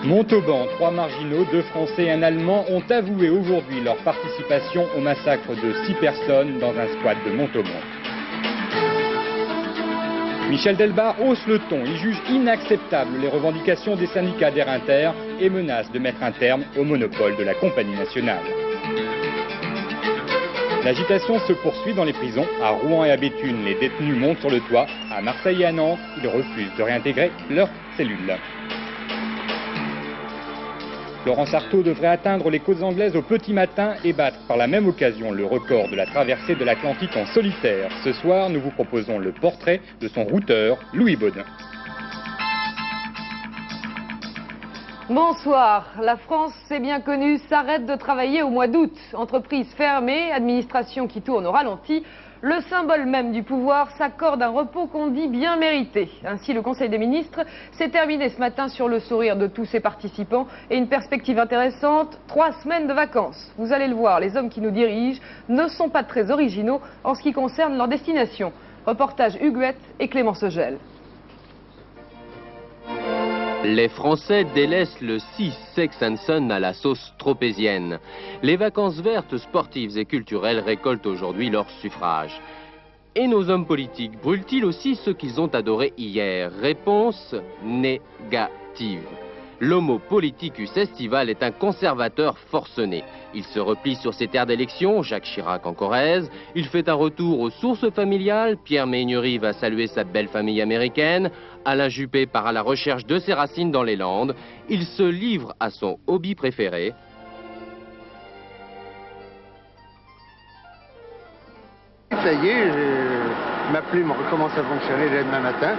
Montauban, 3 marginaux, 2 Français et un Allemand ont avoué aujourd'hui leur participation au massacre de 6 personnes dans un squat de Montauban. Michel Delbard hausse le ton, il juge inacceptables les revendications des syndicats d'Air-Inter et menace de mettre un terme au monopole de la compagnie nationale. L'agitation se poursuit dans les prisons. À Rouen et à Béthune, les détenus montent sur le toit. À Marseille et à Nantes, ils refusent de réintégrer leurs cellules. Laurence Arthaud devrait atteindre les côtes anglaises au petit matin et battre par la même occasion le record de la traversée de l'Atlantique en solitaire. Ce soir, nous vous proposons le portrait de son routeur, Louis Baudin. Bonsoir. La France, c'est bien connu, s'arrête de travailler au mois d'août. Entreprises fermées, administration qui tourne au ralenti. Le symbole même du pouvoir s'accorde un repos qu'on dit bien mérité. Ainsi, le Conseil des ministres s'est terminé ce matin sur le sourire de tous ses participants et une perspective intéressante, 3 semaines de vacances. Vous allez le voir, les hommes qui nous dirigent ne sont pas très originaux en ce qui concerne leur destination. Reportage Huguette et Clémence Eugel. Les Français délaissent le 6 Sex and Sun à la sauce tropézienne. Les vacances vertes, sportives et culturelles récoltent aujourd'hui leur suffrage. Et nos hommes politiques brûlent-ils aussi ceux qu'ils ont adorés hier? Réponse négative. L'homo politicus estival est un conservateur forcené. Il se replie sur ses terres d'élection, Jacques Chirac en Corrèze. Il fait un retour aux sources familiales. Pierre Méhaignerie va saluer sa belle famille américaine. Alain Juppé part à la recherche de ses racines dans les Landes. Il se livre à son hobby préféré. Ça y est, ma plume recommence à fonctionner le lendemain matin.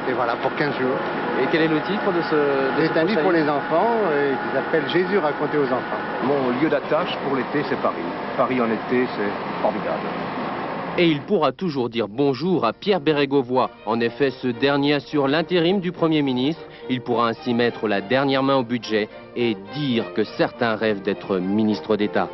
Et voilà, pour 15 jours. Et quel est le titre de ce C'est un livre pour les enfants qui s'appelle Jésus raconté aux enfants. Mon lieu d'attache pour l'été, c'est Paris. Paris en été, c'est formidable. Et il pourra toujours dire bonjour à Pierre Bérégovoy. En effet, ce dernier assure l'intérim du Premier ministre. Il pourra ainsi mettre la dernière main au budget et dire que certains rêvent d'être ministre d'État.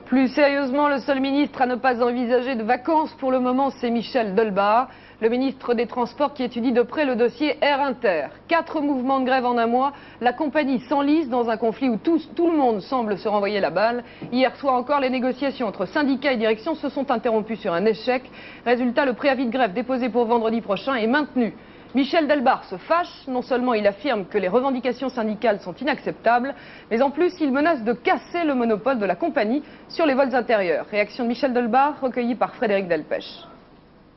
Plus sérieusement, le seul ministre à ne pas envisager de vacances pour le moment, c'est Michel Delbard, le ministre des Transports qui étudie de près le dossier Air-Inter. 4 mouvements de grève en un mois, la compagnie s'enlise dans un conflit où tout le monde semble se renvoyer la balle. Hier soir encore, les négociations entre syndicats et direction se sont interrompues sur un échec. Résultat, le préavis de grève déposé pour vendredi prochain est maintenu. Michel Delbard se fâche, non seulement il affirme que les revendications syndicales sont inacceptables, mais en plus il menace de casser le monopole de la compagnie sur les vols intérieurs. Réaction de Michel Delbard recueillie par Frédéric Delpech.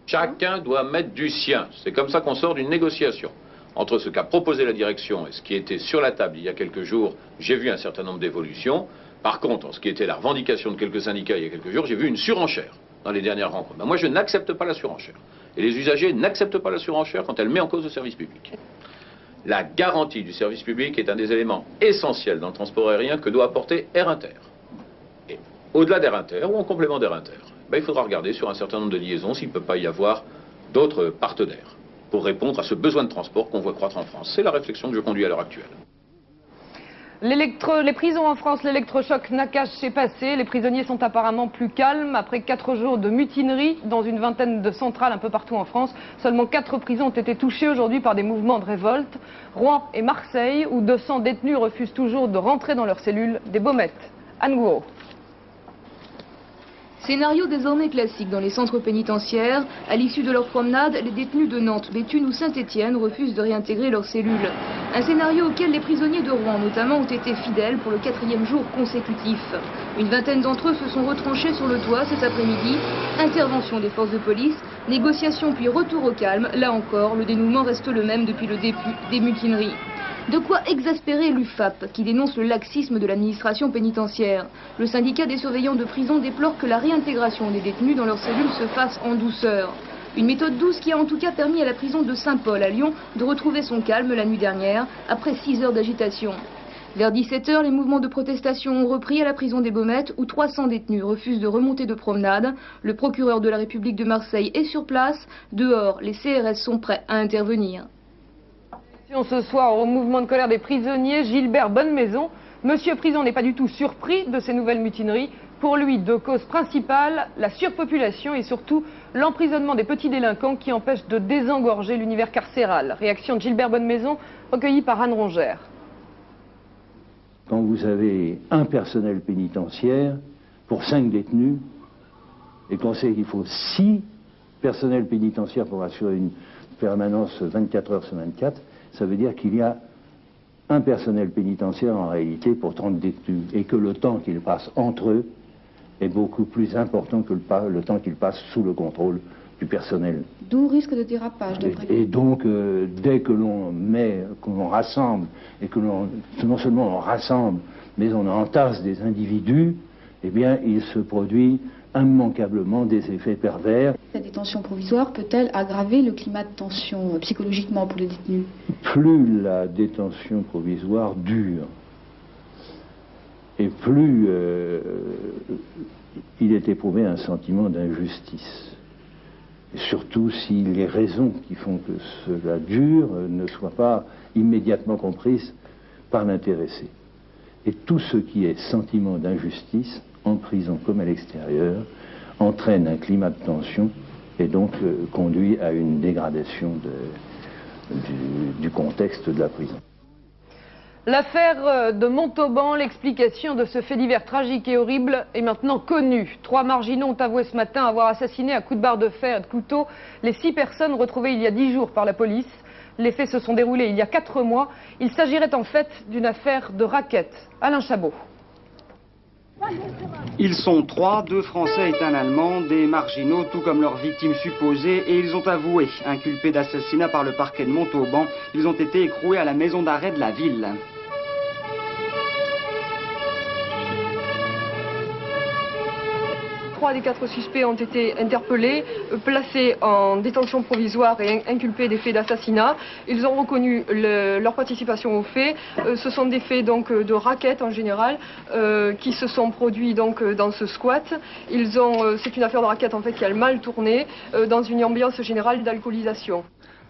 Chacun doit mettre du sien, c'est comme ça qu'on sort d'une négociation. Entre ce qu'a proposé la direction et ce qui était sur la table il y a quelques jours, j'ai vu un certain nombre d'évolutions. Par contre, en ce qui était la revendication de quelques syndicats il y a quelques jours, j'ai vu une surenchère dans les dernières rencontres. Moi je n'accepte pas la surenchère. Et les usagers n'acceptent pas la surenchère quand elle met en cause le service public. La garantie du service public est un des éléments essentiels dans le transport aérien que doit apporter Air-Inter. Et au-delà d'Air-Inter, ou en complément d'Air-Inter, il faudra regarder sur un certain nombre de liaisons s'il ne peut pas y avoir d'autres partenaires pour répondre à ce besoin de transport qu'on voit croître en France. C'est la réflexion que je conduis à l'heure actuelle. Les prisons en France, l'électrochoc Nakache s'est passé. Les prisonniers sont apparemment plus calmes. Après 4 jours de mutinerie dans une vingtaine de centrales un peu partout en France, seulement 4 prisons ont été touchées aujourd'hui par des mouvements de révolte. Rouen et Marseille, où 200 détenus refusent toujours de rentrer dans leurs cellules, des baumettes. Anne Gouault. Scénario désormais classique dans les centres pénitentiaires. À l'issue de leur promenade, les détenus de Nantes, Béthune ou Saint-Étienne refusent de réintégrer leurs cellules. Un scénario auquel les prisonniers de Rouen notamment ont été fidèles pour le 4e jour consécutif. Une vingtaine d'entre eux se sont retranchés sur le toit cet après-midi. Intervention des forces de police, négociation puis retour au calme. Là encore, le dénouement reste le même depuis le début des mutineries. De quoi exaspérer l'UFAP, qui dénonce le laxisme de l'administration pénitentiaire. Le syndicat des surveillants de prison déplore que la réintégration des détenus dans leurs cellules se fasse en douceur. Une méthode douce qui a en tout cas permis à la prison de Saint-Paul à Lyon de retrouver son calme la nuit dernière, après 6 heures d'agitation. Vers 17 h, les mouvements de protestation ont repris à la prison des Baumettes, où 300 détenus refusent de remonter de promenade. Le procureur de la République de Marseille est sur place. Dehors, les CRS sont prêts à intervenir. Ce soir, au mouvement de colère des prisonniers, Gilbert Bonnemaison. Monsieur Prison n'est pas du tout surpris de ces nouvelles mutineries. Pour lui, deux causes principales, la surpopulation et surtout l'emprisonnement des petits délinquants qui empêchent de désengorger l'univers carcéral. Réaction de Gilbert Bonnemaison, recueillie par Anne Rongère. Quand vous avez un personnel pénitentiaire pour 5 détenus, et qu'on sait qu'il faut 6 personnels pénitentiaires pour assurer une permanence 24 heures sur 24, ça veut dire qu'il y a un personnel pénitentiaire en réalité pour 30 détenus, et que le temps qu'ils passent entre eux est beaucoup plus important que le temps qu'ils passent sous le contrôle du personnel. D'où risque de dérapage, d'après vous. Et donc, dès que l'on rassemble, et que non seulement on rassemble, mais on entasse des individus, eh bien, il se produit immanquablement des effets pervers. La détention provisoire peut-elle aggraver le climat de tension psychologiquement pour les détenus? Plus la détention provisoire dure, et plus il est éprouvé un sentiment d'injustice. Et surtout si les raisons qui font que cela dure ne soient pas immédiatement comprises par l'intéressé. Et tout ce qui est sentiment d'injustice, en prison comme à l'extérieur, entraîne un climat de tension et donc conduit à une dégradation du contexte de la prison. L'affaire de Montauban, l'explication de ce fait divers tragique et horrible est maintenant connue. 3 marginaux ont avoué ce matin avoir assassiné à coups de barre de fer et de couteau les 6 personnes retrouvées il y a 10 jours par la police. Les faits se sont déroulés il y a 4 mois. Il s'agirait en fait d'une affaire de racket. Alain Chabot. Ils sont 3, 2 Français et un Allemand, des marginaux, tout comme leurs victimes supposées, et ils ont avoué. Inculpés d'assassinat par le parquet de Montauban, ils ont été écroués à la maison d'arrêt de la ville. 3 des 4 suspects ont été interpellés, placés en détention provisoire et inculpés des faits d'assassinat. Ils ont reconnu leur participation aux faits. Ce sont des faits donc de racket en général qui se sont produits donc dans ce squat. C'est une affaire de racket en fait qui a mal tourné dans une ambiance générale d'alcoolisation.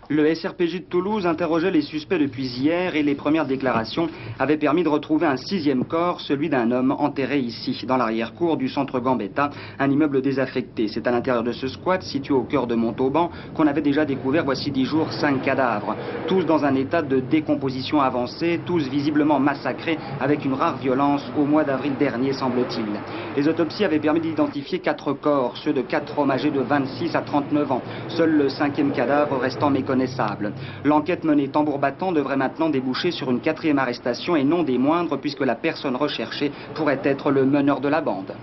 Le SRPJ de Toulouse interrogeait les suspects depuis hier et les premières déclarations avaient permis de retrouver un 6e corps, celui d'un homme enterré ici, dans l'arrière-cour du centre Gambetta, un immeuble désaffecté. C'est à l'intérieur de ce squat, situé au cœur de Montauban, qu'on avait déjà découvert voici 10 jours 5 cadavres, tous dans un état de décomposition avancée, tous visiblement massacrés avec une rare violence au mois d'avril dernier, semble-t-il. Les autopsies avaient permis d'identifier 4 corps, ceux de 4 hommes âgés de 26 à 39 ans, seul le 5e cadavre restant méconnaissable. L'enquête menée tambour battant devrait maintenant déboucher sur une 4e arrestation et non des moindres puisque la personne recherchée pourrait être le meneur de la bande.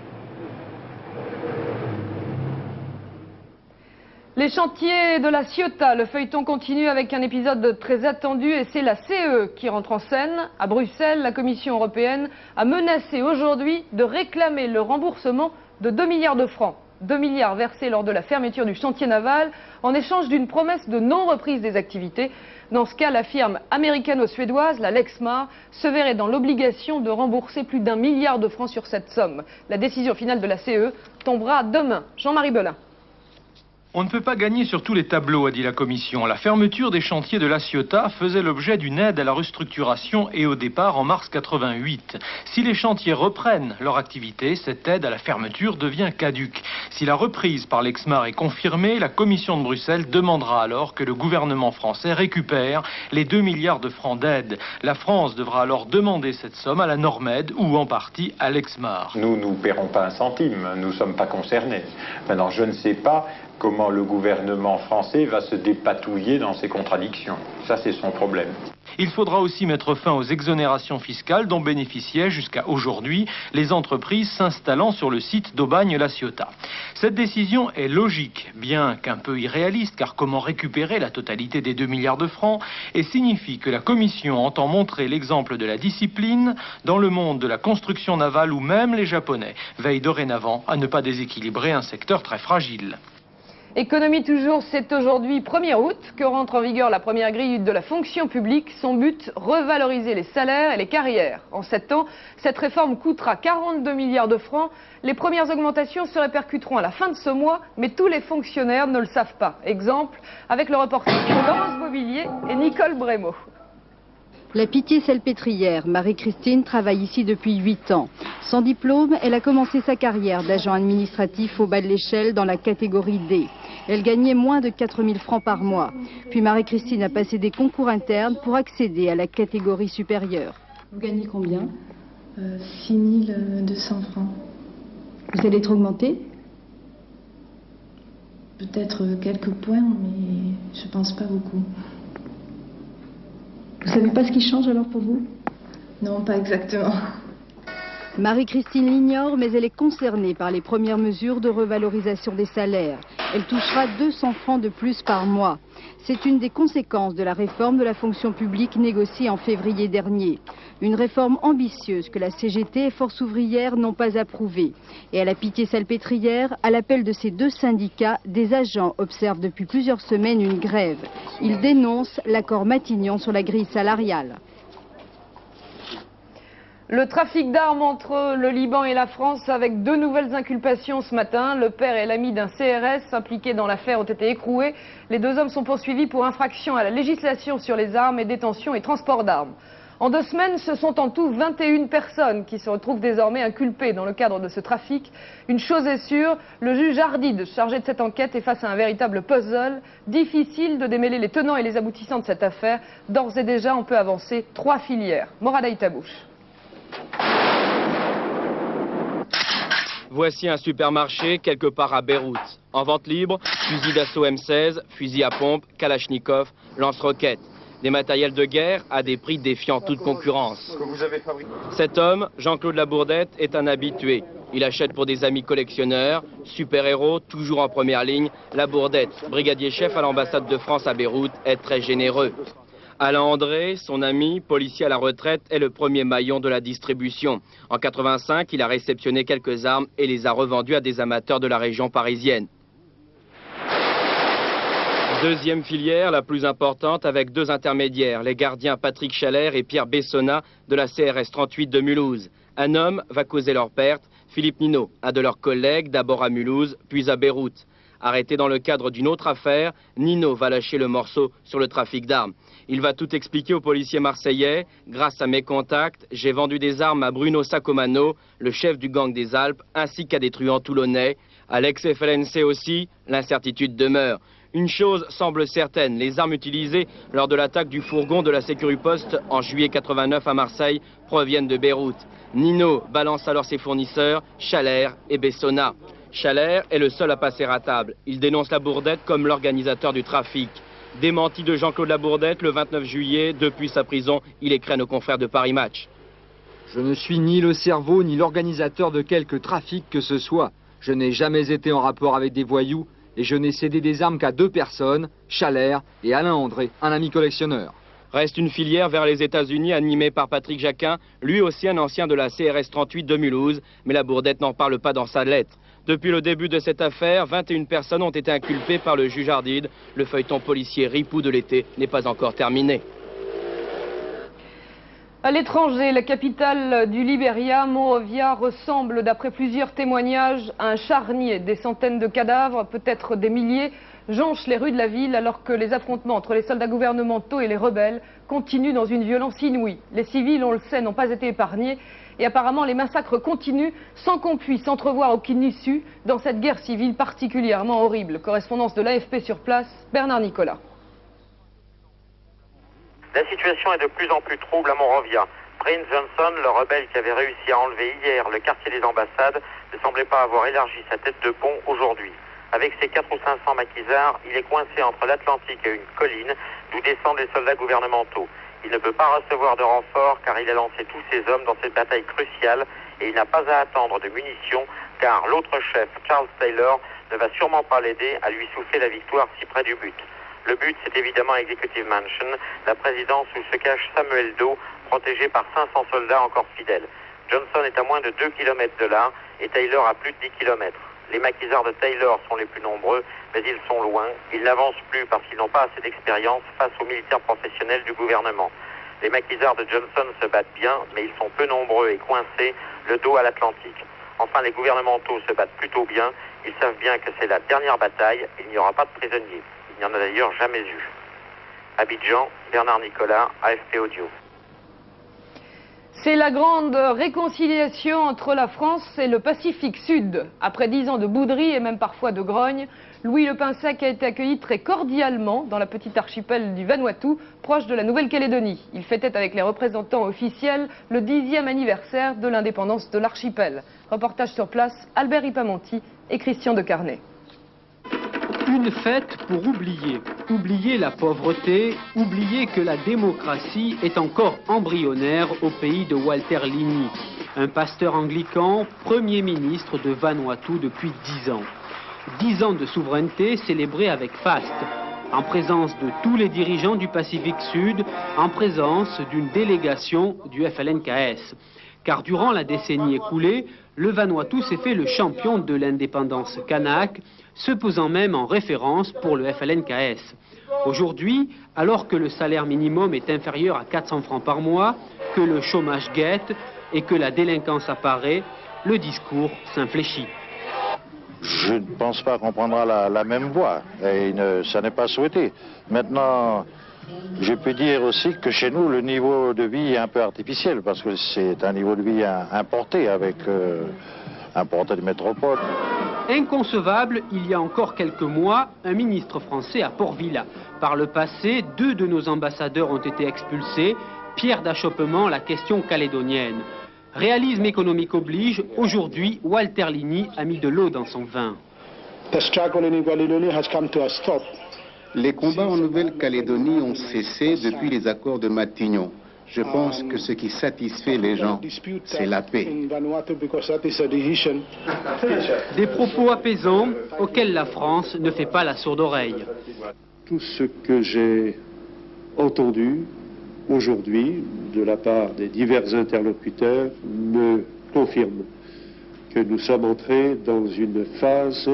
Les chantiers de la Ciotat, le feuilleton continue avec un épisode très attendu et c'est la CE qui rentre en scène. À Bruxelles, la Commission européenne a menacé aujourd'hui de réclamer le remboursement de 2 milliards de francs. 2 milliards versés lors de la fermeture du chantier naval en échange d'une promesse de non-reprise des activités. Dans ce cas, la firme américano-suédoise, la Lexmark, se verrait dans l'obligation de rembourser plus d'1 milliard de francs sur cette somme. La décision finale de la CE tombera demain. Jean-Marie Belin. On ne peut pas gagner sur tous les tableaux, a dit la Commission. La fermeture des chantiers de la Ciotat faisait l'objet d'une aide à la restructuration et au départ en mars 88. Si les chantiers reprennent leur activité, cette aide à la fermeture devient caduque. Si la reprise par Lexmark est confirmée, la Commission de Bruxelles demandera alors que le gouvernement français récupère les 2 milliards de francs d'aide. La France devra alors demander cette somme à la Normed ou en partie à Lexmark. Nous ne paierons pas un centime, nous ne sommes pas concernés. Maintenant, je ne sais pas comment le gouvernement français va se dépatouiller dans ses contradictions. Ça, c'est son problème. Il faudra aussi mettre fin aux exonérations fiscales dont bénéficiaient jusqu'à aujourd'hui les entreprises s'installant sur le site d'Aubagne-la Ciotat. Cette décision est logique, bien qu'un peu irréaliste, car comment récupérer la totalité des 2 milliards de francs, et signifie que la Commission entend montrer l'exemple de la discipline dans le monde de la construction navale où même les Japonais veillent dorénavant à ne pas déséquilibrer un secteur très fragile. Économie toujours, c'est aujourd'hui 1er août que rentre en vigueur la première grille de la fonction publique. Son but, revaloriser les salaires et les carrières. En 7 ans, cette réforme coûtera 42 milliards de francs. Les premières augmentations se répercuteront à la fin de ce mois, mais tous les fonctionnaires ne le savent pas. Exemple avec le reportage de Laurence Beauvillier et Nicole Brémaud. La Pitié-Salpêtrière, Marie-Christine travaille ici depuis 8 ans. Sans diplôme, elle a commencé sa carrière d'agent administratif au bas de l'échelle dans la catégorie D. Elle gagnait moins de 4 000 francs par mois. Puis Marie-Christine a passé des concours internes pour accéder à la catégorie supérieure. Vous gagnez combien 6 200 francs. Vous allez être augmenté? Peut-être quelques points, mais je pense pas beaucoup. Vous savez pas ce qui change alors pour vous? Non, pas exactement. Marie-Christine l'ignore, mais elle est concernée par les premières mesures de revalorisation des salaires. Elle touchera 200 francs de plus par mois. C'est une des conséquences de la réforme de la fonction publique négociée en février dernier. Une réforme ambitieuse que la CGT et Force ouvrière n'ont pas approuvée. Et à la Pitié-Salpêtrière, à l'appel de ces deux syndicats, des agents observent depuis plusieurs semaines une grève. Ils dénoncent l'accord Matignon sur la grille salariale. Le trafic d'armes entre le Liban et la France avec 2 nouvelles inculpations ce matin. Le père et l'ami d'un CRS impliqué dans l'affaire ont été écroués. Les 2 hommes sont poursuivis pour infraction à la législation sur les armes et détention et transport d'armes. En 2 semaines, ce sont en tout 21 personnes qui se retrouvent désormais inculpées dans le cadre de ce trafic. Une chose est sûre, le juge Ardide, chargé de cette enquête, est face à un véritable puzzle. Difficile de démêler les tenants et les aboutissants de cette affaire. D'ores et déjà, on peut avancer 3 filières. Morad Aïtabouche. Voici un supermarché quelque part à Beyrouth. En vente libre, fusil d'assaut M16, fusil à pompe, Kalachnikov, lance-roquettes. Des matériels de guerre à des prix défiant toute concurrence. Cet homme, Jean-Claude Labourdette, est un habitué. Il achète pour des amis collectionneurs, super-héros, toujours en première ligne. Labourdette, brigadier chef à l'ambassade de France à Beyrouth, est très généreux. Alain André, son ami, policier à la retraite, est le premier maillon de la distribution. En 85, il a réceptionné quelques armes et les a revendues à des amateurs de la région parisienne. Deuxième filière, la plus importante, avec 2 intermédiaires, les gardiens Patrick Chalère et Pierre Bessona de la CRS 38 de Mulhouse. Un homme va causer leur perte, Philippe Nino, un de leurs collègues, d'abord à Mulhouse, puis à Beyrouth. Arrêté dans le cadre d'une autre affaire, Nino va lâcher le morceau sur le trafic d'armes. Il va tout expliquer aux policiers marseillais. Grâce à mes contacts, j'ai vendu des armes à Bruno Sacomano, le chef du gang des Alpes, ainsi qu'à des truands toulonnais. À l'ex-FLNC aussi, l'incertitude demeure. Une chose semble certaine, les armes utilisées lors de l'attaque du fourgon de la Sécuripost en juillet 89 à Marseille proviennent de Beyrouth. Nino balance alors ses fournisseurs, Chalère et Bessona. Chalère est le seul à passer à table. Il dénonce Labourdette comme l'organisateur du trafic. Démenti de Jean-Claude Labourdette le 29 juillet, depuis sa prison, il écrit à nos confrères de Paris Match. Je ne suis ni le cerveau ni l'organisateur de quelque trafic que ce soit. Je n'ai jamais été en rapport avec des voyous et je n'ai cédé des armes qu'à 2 personnes, Chalère et Alain André, un ami collectionneur. Reste une filière vers les États-Unis animée par Patrick Jacquin, lui aussi un ancien de la CRS 38 de Mulhouse, mais Labourdette n'en parle pas dans sa lettre. Depuis le début de cette affaire, 21 personnes ont été inculpées par le juge Ardide. Le feuilleton policier ripou de l'été n'est pas encore terminé. À l'étranger, la capitale du Libéria, Monrovia, ressemble, d'après plusieurs témoignages, à un charnier. Des centaines de cadavres, peut-être des milliers, jonchent les rues de la ville alors que les affrontements entre les soldats gouvernementaux et les rebelles continuent dans une violence inouïe. Les civils, on le sait, n'ont pas été épargnés. Et apparemment, les massacres continuent sans qu'on puisse entrevoir aucune issue dans cette guerre civile particulièrement horrible. Correspondance de l'AFP sur place, Bernard Nicolas. La situation est de plus en plus trouble à Monrovia. Prince Johnson, le rebelle qui avait réussi à enlever hier le quartier des ambassades, ne semblait pas avoir élargi sa tête de pont aujourd'hui. Avec ses 400 ou 500 maquisards, il est coincé entre l'Atlantique et une colline d'où descendent les soldats gouvernementaux. Il ne peut pas recevoir de renfort car il a lancé tous ses hommes dans cette bataille cruciale et il n'a pas à attendre de munitions car l'autre chef, Charles Taylor, ne va sûrement pas l'aider à lui souffler la victoire si près du but. Le but, c'est évidemment Executive Mansion, la présidence où se cache Samuel Doe, protégé par 500 soldats encore fidèles. Johnson est à moins de 2 km de là et Taylor à plus de 10 km. Les maquisards de Taylor sont les plus nombreux, mais ils sont loin. Ils n'avancent plus parce qu'ils n'ont pas assez d'expérience face aux militaires professionnels du gouvernement. Les maquisards de Johnson se battent bien, mais ils sont peu nombreux et coincés, le dos à l'Atlantique. Enfin, les gouvernementaux se battent plutôt bien. Ils savent bien que c'est la dernière bataille. Il n'y aura pas de prisonniers. Il n'y en a d'ailleurs jamais eu. Abidjan, Bernard Nicolas, AFP Audio. C'est la grande réconciliation entre la France et le Pacifique Sud. Après 10 ans de bouderie et même parfois de grogne, Louis Le Pinsec a été accueilli très cordialement dans la petite archipel du Vanuatu, proche de la Nouvelle-Calédonie. Il fêtait avec les représentants officiels le 10e anniversaire de l'indépendance de l'archipel. Reportage sur place, Albert Ripamonti et Christian de Carnet. Une fête pour oublier. Oublier la pauvreté, oublier que la démocratie est encore embryonnaire au pays de Walter Lini, un pasteur anglican, Premier ministre de Vanuatu depuis 10 ans. 10 ans de souveraineté célébrés avec faste, en présence de tous les dirigeants du Pacifique Sud, en présence d'une délégation du FLNKS. Car durant la décennie écoulée, le Vanuatu s'est fait le champion de l'indépendance kanak, se posant même en référence pour le FLNKS. Aujourd'hui, alors que le salaire minimum est inférieur à 400 francs par mois, que le chômage guette et que la délinquance apparaît, le discours s'infléchit. Je ne pense pas qu'on prendra la même voie, et ça n'est pas souhaité. Maintenant, je peux dire aussi que chez nous, le niveau de vie est un peu artificiel, parce que c'est un niveau de vie importé, importé de métropole. Inconcevable, il y a encore quelques mois, un ministre français à Port-Vila. Par le passé, 2 de nos ambassadeurs ont été expulsés, pierre d'achoppement la question calédonienne. Réalisme économique oblige, aujourd'hui, Walter Lini a mis de l'eau dans son vin. Les combats en Nouvelle-Calédonie ont cessé depuis les accords de Matignon. Je pense que ce qui satisfait les gens, c'est la paix. Des propos apaisants auxquels la France ne fait pas la sourde oreille. Tout ce que j'ai entendu aujourd'hui de la part des divers interlocuteurs me confirme que nous sommes entrés dans une phase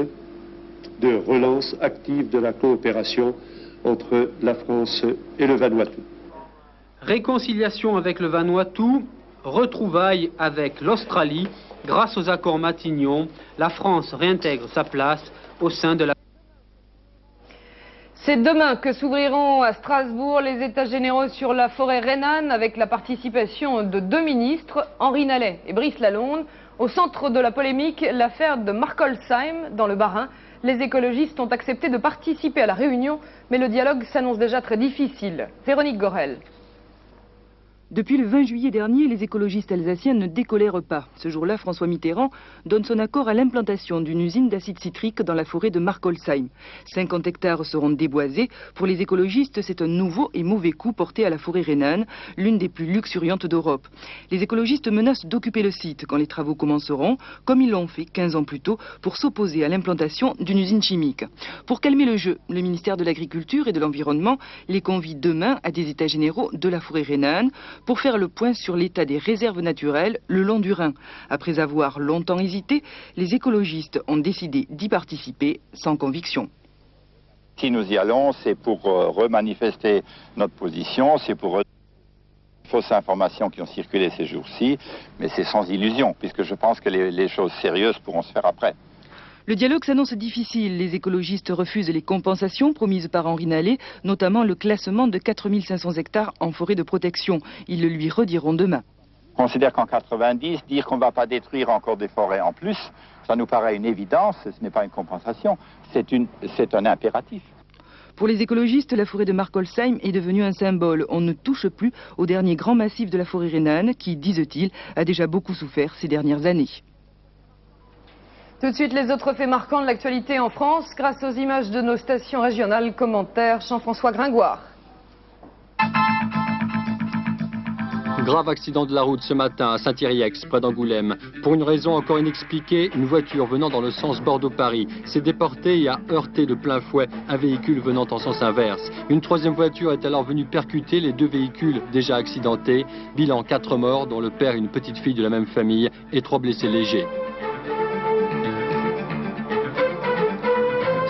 de relance active de la coopération entre la France et le Vanuatu. Réconciliation avec le Vanuatu, retrouvailles avec l'Australie. Grâce aux accords Matignon, la France réintègre sa place au sein de la... C'est demain que s'ouvriront à Strasbourg les États généraux sur la forêt rhénane avec la participation de 2 ministres, Henri Nallet et Brice Lalonde. Au centre de la polémique, l'affaire de Markolsheim dans le Bas-Rhin. Les écologistes ont accepté de participer à la réunion, mais le dialogue s'annonce déjà très difficile. Véronique Gorel. Depuis le 20 juillet dernier, les écologistes alsaciens ne décolèrent pas. Ce jour-là, François Mitterrand donne son accord à l'implantation d'une usine d'acide citrique dans la forêt de Markolsheim. 50 hectares seront déboisés. Pour les écologistes, c'est un nouveau et mauvais coup porté à la forêt rhénane, l'une des plus luxuriantes d'Europe. Les écologistes menacent d'occuper le site quand les travaux commenceront, comme ils l'ont fait 15 ans plus tôt, pour s'opposer à l'implantation d'une usine chimique. Pour calmer le jeu, le ministère de l'Agriculture et de l'Environnement les convie demain à des états généraux de la forêt rhénane, pour faire le point sur l'état des réserves naturelles le long du Rhin. Après avoir longtemps hésité, les écologistes ont décidé d'y participer sans conviction. Si nous y allons, c'est pour remanifester notre position, c'est pour les fausses informations qui ont circulé ces jours-ci, mais c'est sans illusion, puisque je pense que les choses sérieuses pourront se faire après. Le dialogue s'annonce difficile. Les écologistes refusent les compensations promises par Henri Nallet, notamment le classement de 4500 hectares en forêt de protection. Ils le lui rediront demain. Je considère qu'en 90, dire qu'on ne va pas détruire encore des forêts en plus, ça nous paraît une évidence, ce n'est pas une compensation, c'est un impératif. Pour les écologistes, la forêt de Markolsheim est devenue un symbole. On ne touche plus au dernier grand massif de la forêt rhénane qui, disent-ils, a déjà beaucoup souffert ces dernières années. Tout de suite, les autres faits marquants de l'actualité en France, grâce aux images de nos stations régionales. Commentaire, Jean-François Gringoire. Grave accident de la route ce matin à Saint-Yrieix, près d'Angoulême. Pour une raison encore inexpliquée, une voiture venant dans le sens Bordeaux-Paris s'est déportée et a heurté de plein fouet un véhicule venant en sens inverse. Une troisième voiture est alors venue percuter les 2 véhicules déjà accidentés. Bilan 4 morts, dont le père et une petite fille de la même famille, et 3 blessés légers.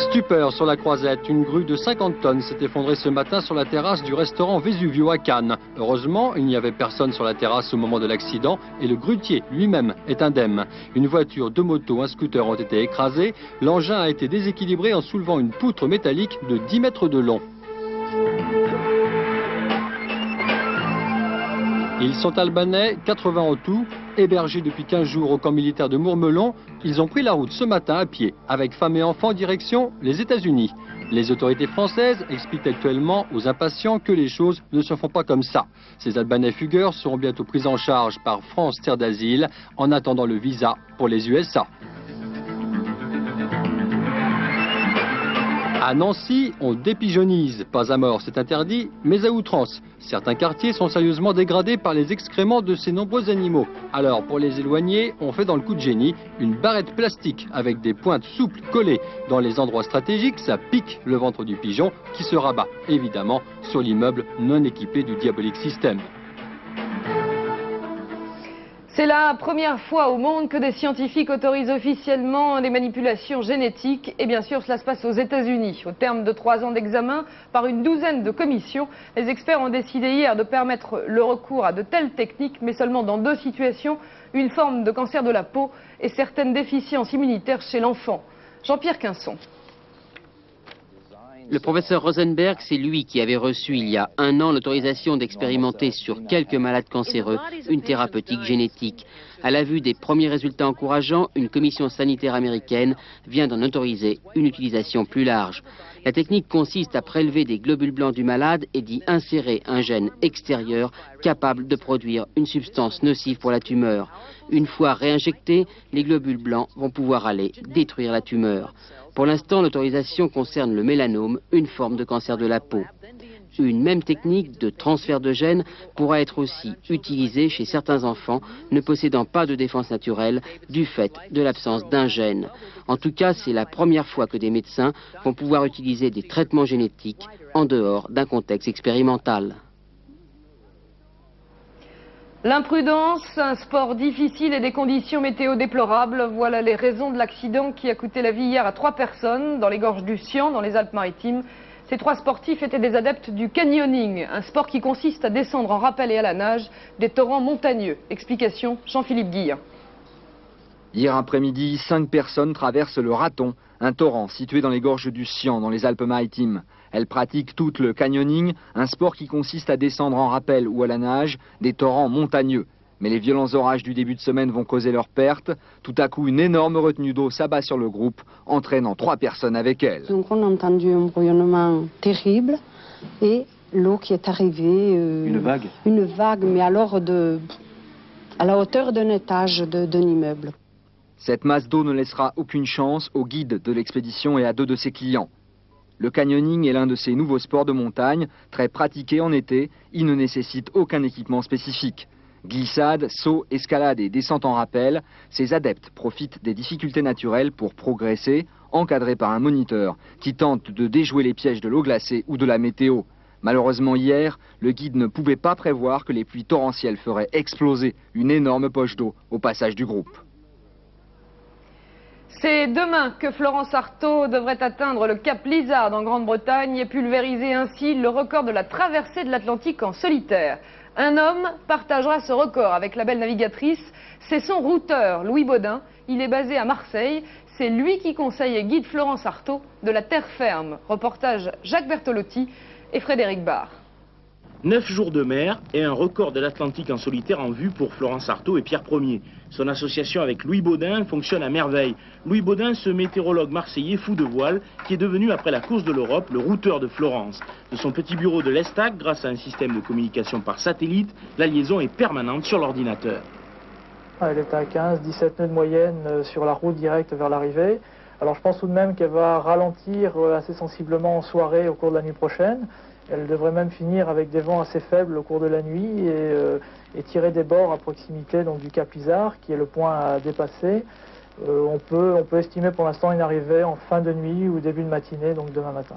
Stupeur sur la Croisette, une grue de 50 tonnes s'est effondrée ce matin sur la terrasse du restaurant Vesuvio à Cannes. Heureusement, il n'y avait personne sur la terrasse au moment de l'accident et le grutier lui-même est indemne. Une voiture, 2 motos, un scooter ont été écrasés. L'engin a été déséquilibré en soulevant une poutre métallique de 10 mètres de long. Ils sont albanais, 80 en tout, hébergés depuis 15 jours au camp militaire de Mourmelon. Ils ont pris la route ce matin à pied, avec femmes et enfants, direction les États-Unis. Les autorités françaises expliquent actuellement aux impatients que les choses ne se font pas comme ça. Ces Albanais fugueurs seront bientôt pris en charge par France Terre d'Asile en attendant le visa pour les USA. À Nancy, on dépigeonise, pas à mort, c'est interdit, mais à outrance. Certains quartiers sont sérieusement dégradés par les excréments de ces nombreux animaux. Alors, pour les éloigner, on fait dans le coup de génie une barrette plastique avec des pointes souples collées. Dans les endroits stratégiques, ça pique le ventre du pigeon qui se rabat, évidemment, sur l'immeuble non équipé du diabolique système. C'est la première fois au monde que des scientifiques autorisent officiellement les manipulations génétiques. Et bien sûr, cela se passe aux États-Unis. Au terme de 3 ans d'examen, par une douzaine de commissions, les experts ont décidé hier de permettre le recours à de telles techniques, mais seulement dans 2 situations, une forme de cancer de la peau et certaines déficiences immunitaires chez l'enfant. Jean-Pierre Quinson. Le professeur Rosenberg, c'est lui qui avait reçu il y a 1 an l'autorisation d'expérimenter sur quelques malades cancéreux une thérapeutique génétique. À la vue des premiers résultats encourageants, une commission sanitaire américaine vient d'en autoriser une utilisation plus large. La technique consiste à prélever des globules blancs du malade et d'y insérer un gène extérieur capable de produire une substance nocive pour la tumeur. Une fois réinjectés, les globules blancs vont pouvoir aller détruire la tumeur. Pour l'instant, l'autorisation concerne le mélanome, une forme de cancer de la peau. Une même technique de transfert de gènes pourra être aussi utilisée chez certains enfants ne possédant pas de défense naturelle du fait de l'absence d'un gène. En tout cas, c'est la première fois que des médecins vont pouvoir utiliser des traitements génétiques en dehors d'un contexte expérimental. L'imprudence, un sport difficile et des conditions météo déplorables. Voilà les raisons de l'accident qui a coûté la vie hier à 3 personnes dans les gorges du Sian, dans les Alpes-Maritimes. Ces 3 sportifs étaient des adeptes du canyoning, un sport qui consiste à descendre en rappel et à la nage des torrents montagneux. Explication, Jean-Philippe Guillen. Hier après-midi, 5 personnes traversent le Raton, un torrent situé dans les gorges du Sian, dans les Alpes-Maritimes. Elles pratiquent toutes le canyoning, un sport qui consiste à descendre en rappel ou à la nage des torrents montagneux. Mais les violents orages du début de semaine vont causer leur perte. Tout à coup, une énorme retenue d'eau s'abat sur le groupe, entraînant 3 personnes avec elle. Donc on a entendu un brouillonnement terrible et l'eau qui est arrivée. Une vague. Une vague, mais alors à la hauteur d'un étage d'un immeuble. Cette masse d'eau ne laissera aucune chance au guide de l'expédition et à 2 de ses clients. Le canyoning est l'un de ces nouveaux sports de montagne, très pratiqués en été. Il ne nécessite aucun équipement spécifique. Glissade, saut, escalade et descente en rappel, ces adeptes profitent des difficultés naturelles pour progresser, encadrés par un moniteur qui tente de déjouer les pièges de l'eau glacée ou de la météo. Malheureusement hier, le guide ne pouvait pas prévoir que les pluies torrentielles feraient exploser une énorme poche d'eau au passage du groupe. C'est demain que Florence Artaud devrait atteindre le cap Lizard en Grande-Bretagne et pulvériser ainsi le record de la traversée de l'Atlantique en solitaire. Un homme partagera ce record avec la belle navigatrice. C'est son routeur, Louis Baudin. Il est basé à Marseille. C'est lui qui conseille et guide Florence Artaud de la terre ferme. Reportage Jacques Bertolotti et Frédéric Barr. 9 jours de mer et un record de l'Atlantique en solitaire en vue pour Florence Artaud et Pierre Ier. Son association avec Louis Baudin fonctionne à merveille. Louis Baudin, ce météorologue marseillais fou de voile, qui est devenu, après la course de l'Europe, le routeur de Florence. De son petit bureau de l'Estac, grâce à un système de communication par satellite, la liaison est permanente sur l'ordinateur. Elle est à 15-17 nœuds de moyenne sur la route directe vers l'arrivée. Alors je pense tout de même qu'elle va ralentir assez sensiblement en soirée au cours de la nuit prochaine. Elle devrait même finir avec des vents assez faibles au cours de la nuit et tirer des bords à proximité donc, du cap Lizard, qui est le point à dépasser. On peut estimer pour l'instant une arrivée en fin de nuit ou début de matinée, donc demain matin.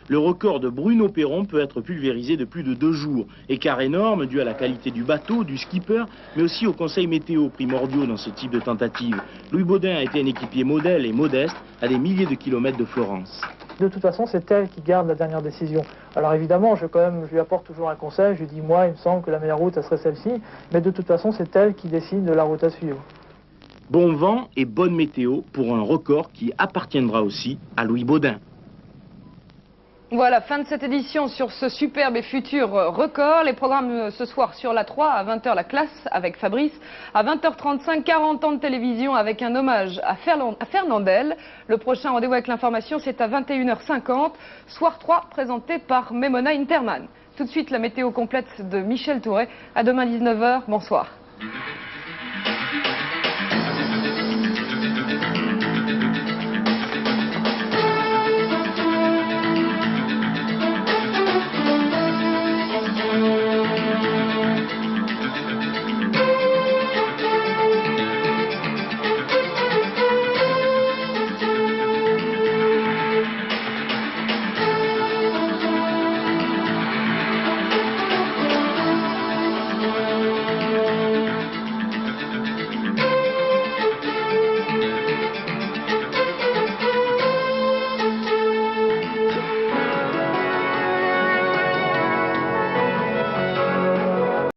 Le record de Bruno Perron peut être pulvérisé de plus de 2 jours. Écart énorme dû à la qualité du bateau, du skipper, mais aussi aux conseils météo primordiaux dans ce type de tentative. Louis Baudin a été un équipier modèle et modeste à des milliers de kilomètres de Florence. De toute façon, c'est elle qui garde la dernière décision. Alors évidemment, je lui apporte toujours un conseil. Je lui dis, moi, il me semble que la meilleure route, ça serait celle-ci. Mais de toute façon, c'est elle qui décide de la route à suivre. Bon vent et bonne météo pour un record qui appartiendra aussi à Louis Baudin. Voilà, fin de cette édition sur ce superbe et futur record. Les programmes ce soir sur la 3, à 20h la classe avec Fabrice. À 20h35, 40 ans de télévision avec un hommage à Fernandel. Le prochain rendez-vous avec l'information, c'est à 21h50. Soir 3, présenté par Memona Interman. Tout de suite, la météo complète de Michel Touret. À demain 19h. Bonsoir.